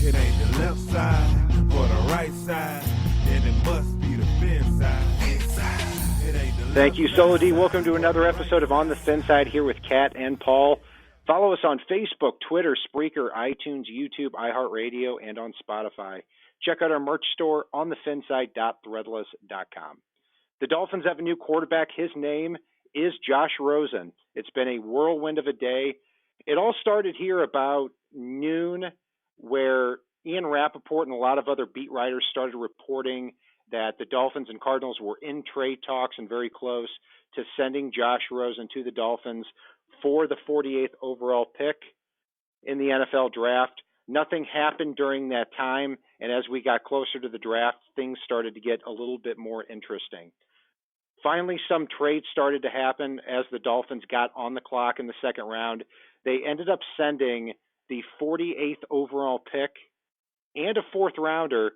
It ain't the left side or the right side, then it must be the fin side. Thank you, Solo D. Welcome to another episode of On the Fin Side here with Kat and Paul. Follow us on Facebook, Twitter, Spreaker, iTunes, YouTube, iHeartRadio, and on Spotify. Check out our merch store on thefinside.threadless.com. The Dolphins have a new quarterback. His name is Josh Rosen. It's been a whirlwind of a day. It all started here about noon, where Ian Rappaport and a lot of other beat writers started reporting that the Dolphins and Cardinals were in trade talks and very close to sending Josh Rosen to the Dolphins for the 48th overall pick in the NFL draft. Nothing happened during that time, and as we got closer to the draft, things started to get a little bit more interesting. Finally, some trades started to happen as the Dolphins got on the clock in the second round. They ended up sending the 48th overall pick and a fourth rounder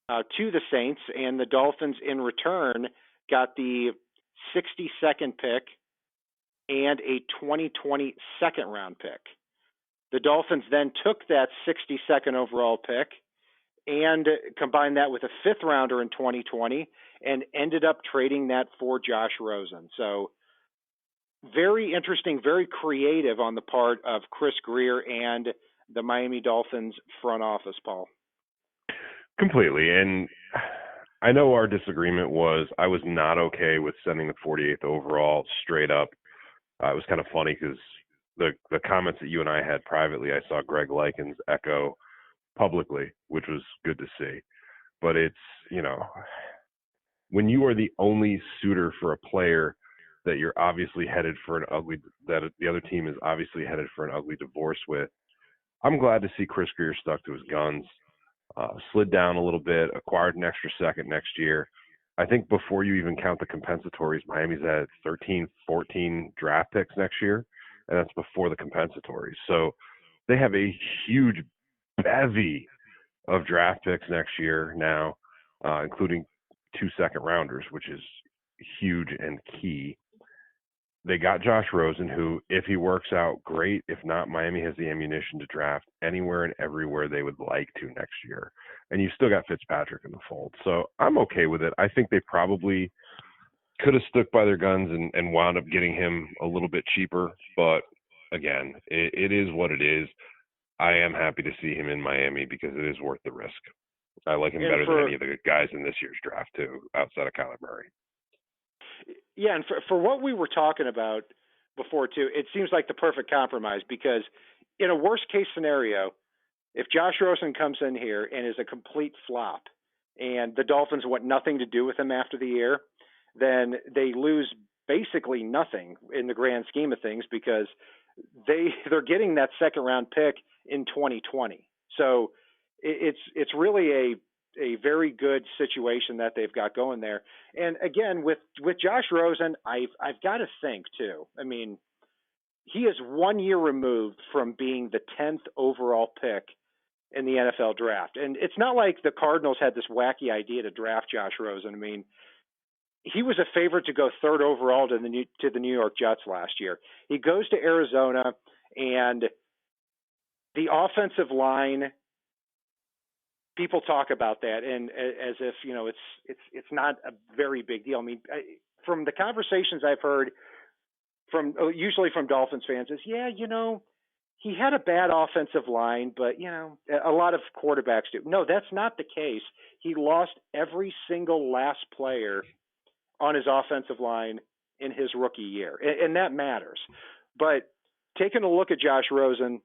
to the Saints, and the Dolphins in return got the 62nd pick and a 2020 second round pick. The Dolphins then took that 62nd overall pick and combined that with a fifth rounder in 2020 and ended up trading that for Josh Rosen. So very interesting, very creative on the part of Chris Grier and the Miami Dolphins front office, Paul. Completely. And I know our disagreement was I was not okay with sending the 48th overall straight up. It was kind of funny because the comments that you and I had privately, I saw Greg Likens echo publicly, which was good to see. But it's, when you are the only suitor for a player that you're obviously headed for that the other team is obviously headed for an ugly divorce with, I'm glad to see Chris Grier stuck to his guns. Slid down a little bit, acquired an extra second next year. I think before you even count the compensatories, Miami's at 13, 14 draft picks next year, and that's before the compensatories. So they have a huge bevy of draft picks next year now, including 2 second-rounders, which is huge and key. They got Josh Rosen, who, if he works out, great. If not, Miami has the ammunition to draft anywhere and everywhere they would like to next year. And you've still got Fitzpatrick in the fold. So I'm okay with it. I think they probably could have stuck by their guns and wound up getting him a little bit cheaper. But, again, it is what it is. I am happy to see him in Miami because it is worth the risk. I like him better than any of the guys in this year's draft, too, outside of Kyler Murray. Yeah, and for what we were talking about before, too, it seems like the perfect compromise because in a worst-case scenario, if Josh Rosen comes in here and is a complete flop and the Dolphins want nothing to do with him after the year, then they lose basically nothing in the grand scheme of things because they're getting that second-round pick in 2020. So it's really a very good situation that they've got going there. And again, with Josh Rosen, I've got to think too. I mean, he is 1 year removed from being the 10th overall pick in the NFL draft. And it's not like the Cardinals had this wacky idea to draft Josh Rosen. I mean, he was a favorite to go third overall to the New York Jets last year. He goes to Arizona, and the offensive line, people talk about that and as if, it's not a very big deal. I mean, from the conversations I've heard usually from Dolphins fans is, he had a bad offensive line, but, a lot of quarterbacks do. No, that's not the case. He lost every single last player on his offensive line in his rookie year, and that matters. But taking a look at Josh Rosen,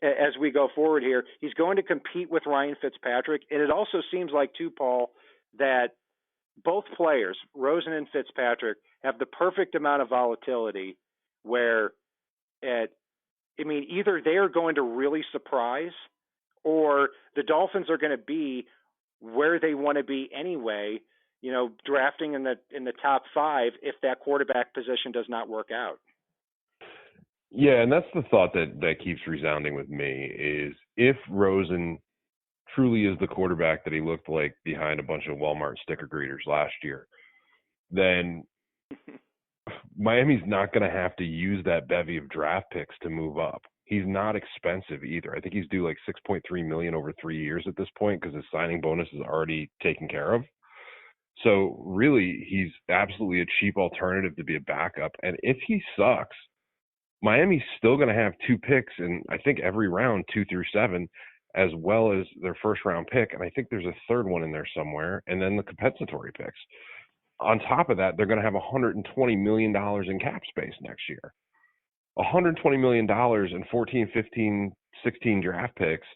as we go forward here, he's going to compete with Ryan Fitzpatrick. And it also seems like, too, Paul, that both players, Rosen and Fitzpatrick, have the perfect amount of volatility where either they are going to really surprise or the Dolphins are going to be where they want to be anyway, drafting in the top 5 if that quarterback position does not work out. Yeah, and that's the thought that keeps resounding with me is if Rosen truly is the quarterback that he looked like behind a bunch of Walmart sticker greeters last year, then Miami's not going to have to use that bevy of draft picks to move up. He's not expensive either. I think he's due like $6.3 million over 3 years at this point because his signing bonus is already taken care of. So really, he's absolutely a cheap alternative to be a backup. And if he sucks, Miami's still going to have 2 picks in, I think, every round, 2 through 7, as well as their first round pick. And I think there's a third one in there somewhere, and then the compensatory picks. On top of that, they're going to have $120 million in cap space next year. $120 million in 14, 15, 16 draft picks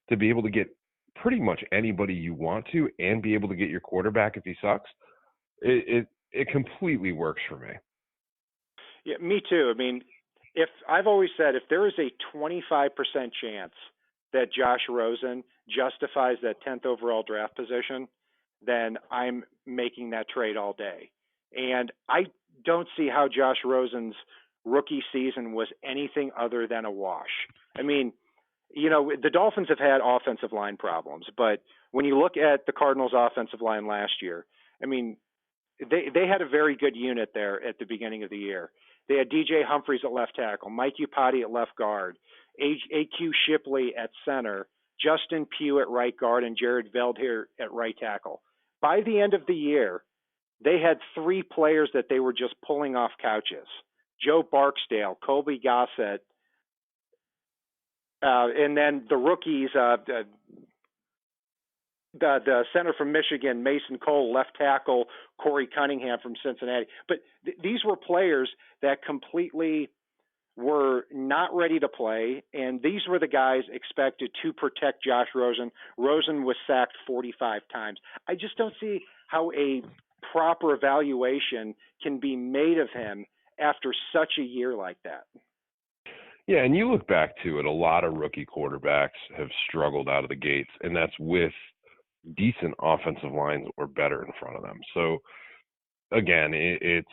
to be able to get pretty much anybody you want to and be able to get your quarterback if he sucks. It completely works for me. Yeah, me too. I mean, if I've always said if there is a 25% chance that Josh Rosen justifies that 10th overall draft position, then I'm making that trade all day. And I don't see how Josh Rosen's rookie season was anything other than a wash. I mean, the Dolphins have had offensive line problems, but when you look at the Cardinals' offensive line last year, I mean, they had a very good unit there at the beginning of the year. They had DJ Humphries at left tackle, Mike Upati at left guard, AQ Shipley at center, Justin Pugh at right guard, and Jared Veldheer at right tackle. By the end of the year, they had 3 players that they were just pulling off couches. Joe Barksdale, Colby Gossett, and then the rookies, the center from Michigan, Mason Cole, left tackle, Corey Cunningham from Cincinnati. But these were players that completely were not ready to play, and these were the guys expected to protect Josh Rosen. Rosen was sacked 45 times. I just don't see how a proper evaluation can be made of him after such a year like that. Yeah, and you look back to it, a lot of rookie quarterbacks have struggled out of the gates, and that's with decent offensive lines or better in front of them. So, again, it's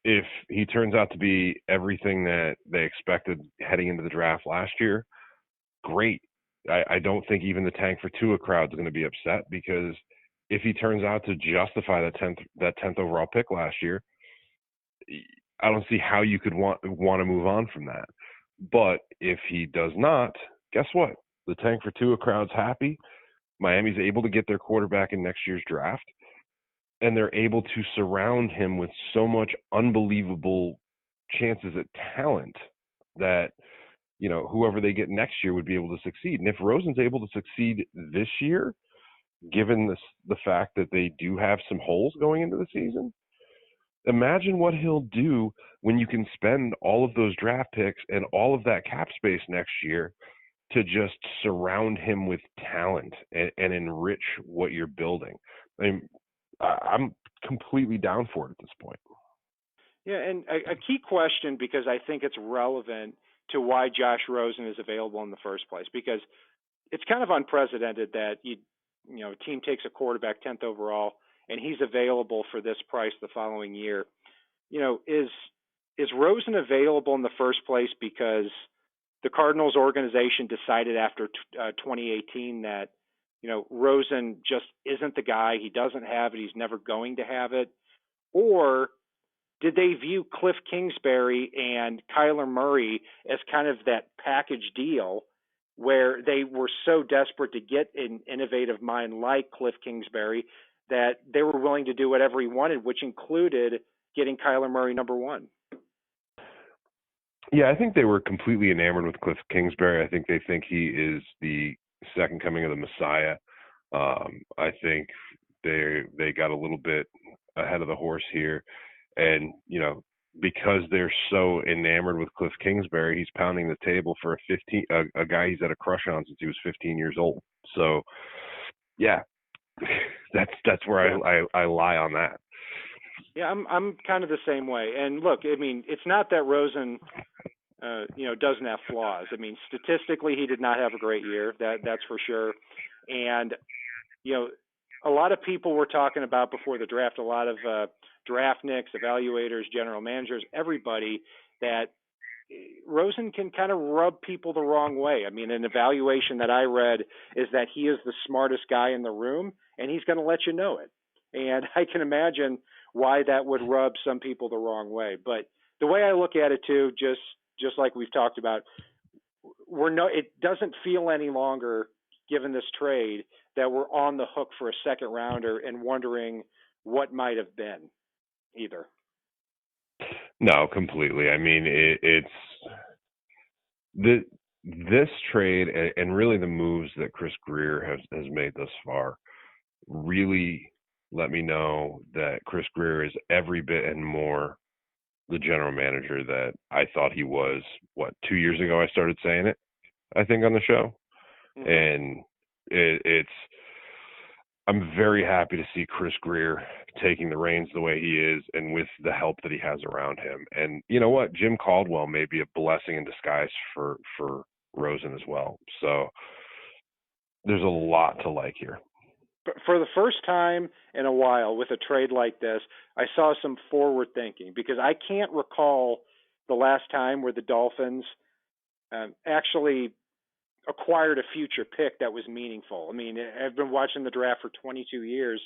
if he turns out to be everything that they expected heading into the draft last year, great. I don't think even the Tank for Tua crowd is going to be upset, because if he turns out to justify that 10th overall pick last year, I don't see how you could want to move on from that. But if he does not, guess what? The Tank for Tua crowd's happy. Miami's able to get their quarterback in next year's draft, and they're able to surround him with so much unbelievable chances at talent that, whoever they get next year would be able to succeed. And if Rosen's able to succeed this year, given the fact that they do have some holes going into the season, imagine what he'll do when you can spend all of those draft picks and all of that cap space next year to just surround him with talent and enrich what you're building. I mean, I'm completely down for it at this point. Yeah, and a key question, because I think it's relevant to why Josh Rosen is available in the first place, because it's kind of unprecedented that a team takes a quarterback 10th overall and he's available for this price the following year. Is Rosen available in the first place because the Cardinals organization decided after 2018 that, Rosen just isn't the guy. He doesn't have it. He's never going to have it. Or did they view Cliff Kingsbury and Kyler Murray as kind of that package deal where they were so desperate to get an innovative mind like Cliff Kingsbury that they were willing to do whatever he wanted, which included getting Kyler Murray number 1? Yeah, I think they were completely enamored with Cliff Kingsbury. I think they think he is the second coming of the Messiah. I think they got a little bit ahead of the horse here, and because they're so enamored with Cliff Kingsbury, he's pounding the table for a guy he's had a crush on since he was 15 years old. So, yeah, that's where I lie on that. Yeah, I'm kind of the same way. And look, I mean, it's not that Rosen, doesn't have flaws. I mean, statistically, he did not have a great year. That's for sure. And a lot of people were talking about before the draft, a lot of draft nicks, evaluators, general managers, everybody, that Rosen can kind of rub people the wrong way. I mean, an evaluation that I read is that he is the smartest guy in the room, and he's going to let you know it. And I can imagine why that would rub some people the wrong way. But the way I look at it too, just like we've talked about, it doesn't feel any longer, given this trade, that we're on the hook for a second rounder and wondering what might have been either. No, completely. I mean, this trade and really the moves that Chris Greer has made thus far really let me know that Chris Greer is every bit and more the general manager that I thought he was. 2 years ago I started saying it, I think, on the show. Mm-hmm. And it's I'm very happy to see Chris Greer taking the reins the way he is and with the help that he has around him. And you know what? Jim Caldwell may be a blessing in disguise for Rosen as well. So there's a lot to like here. For the first time in a while with a trade like this, I saw some forward thinking, because I can't recall the last time where the Dolphins actually acquired a future pick that was meaningful. I mean, I've been watching the draft for 22 years,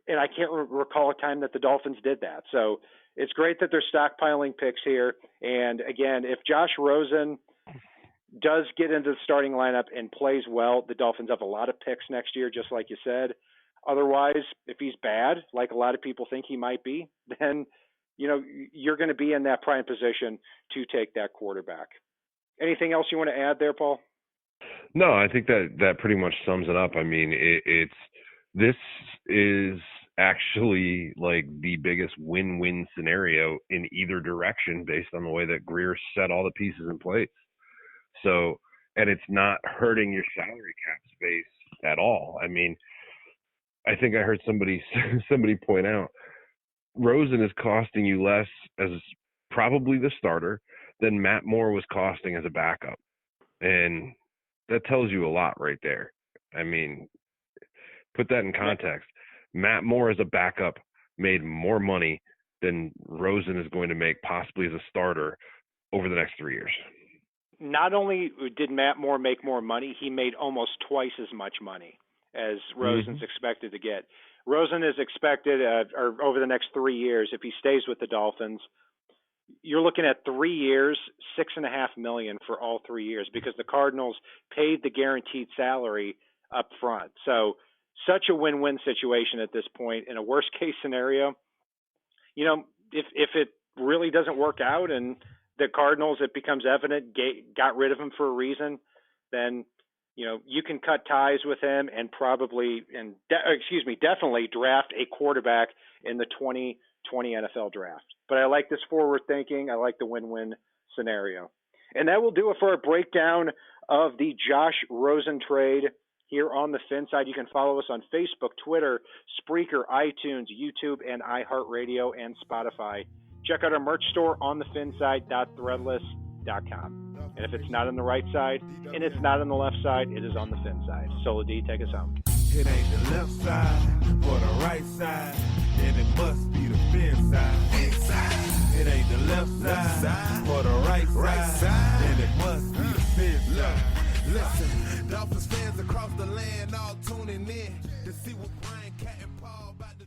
and I can't recall a time that the Dolphins did that. So it's great that they're stockpiling picks here. And again, if Josh Rosen does get into the starting lineup and plays well, the Dolphins have a lot of picks next year, just like you said. Otherwise, if he's bad, like a lot of people think he might be, then, you're going to be in that prime position to take that quarterback. Anything else you want to add there, Paul? No, I think that pretty much sums it up. I mean, this is actually like the biggest win-win scenario in either direction based on the way that Greer set all the pieces in place. So, and it's not hurting your salary cap space at all. I mean, I think I heard somebody point out Rosen is costing you less as probably the starter than Matt Moore was costing as a backup. And that tells you a lot right there. I mean, put that in context. Matt Moore as a backup made more money than Rosen is going to make possibly as a starter over the next 3 years. Not only did Matt Moore make more money, he made almost twice as much money as Rosen's expected to get. Rosen is expected, or over the next 3 years, if he stays with the Dolphins, you're looking at 3 years, $6.5 million for all 3 years, because the Cardinals paid the guaranteed salary up front. So such a win-win situation at this point. In a worst-case scenario, if it really doesn't work out and the Cardinals, it becomes evident, got rid of him for a reason, then you can cut ties with him and definitely draft a quarterback in the 2020 NFL draft. But I like this forward thinking. I like the win-win scenario. And that will do it for a breakdown of the Josh Rosen trade here on the Fin Side. You can follow us on Facebook, Twitter, Spreaker, iTunes, YouTube, and iHeartRadio and Spotify. Check out our merch store on thefinside.threadless.com. And if it's not on the right side and it's not on the left side, it is on the Fin Side. Solo D, take us home. It ain't the left side or the right side, then it must be the Fin Side. It ain't the left side or the right side, then it must be the Fin Side. Listen, Dolphins fans across the land all tuning in to see what Brian, Cat, and Paul about